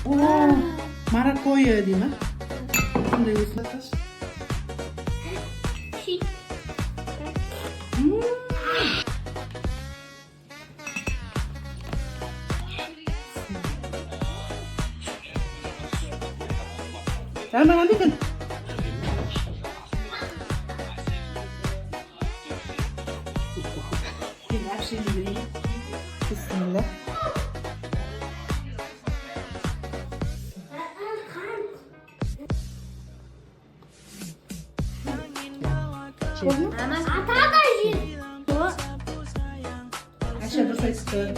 Oo, Maracuyya değil mi? Bunu da ıslatır. Tamam, hadi kan. Her şeyi vereyim. Bismillah. Aşağıda sayısı.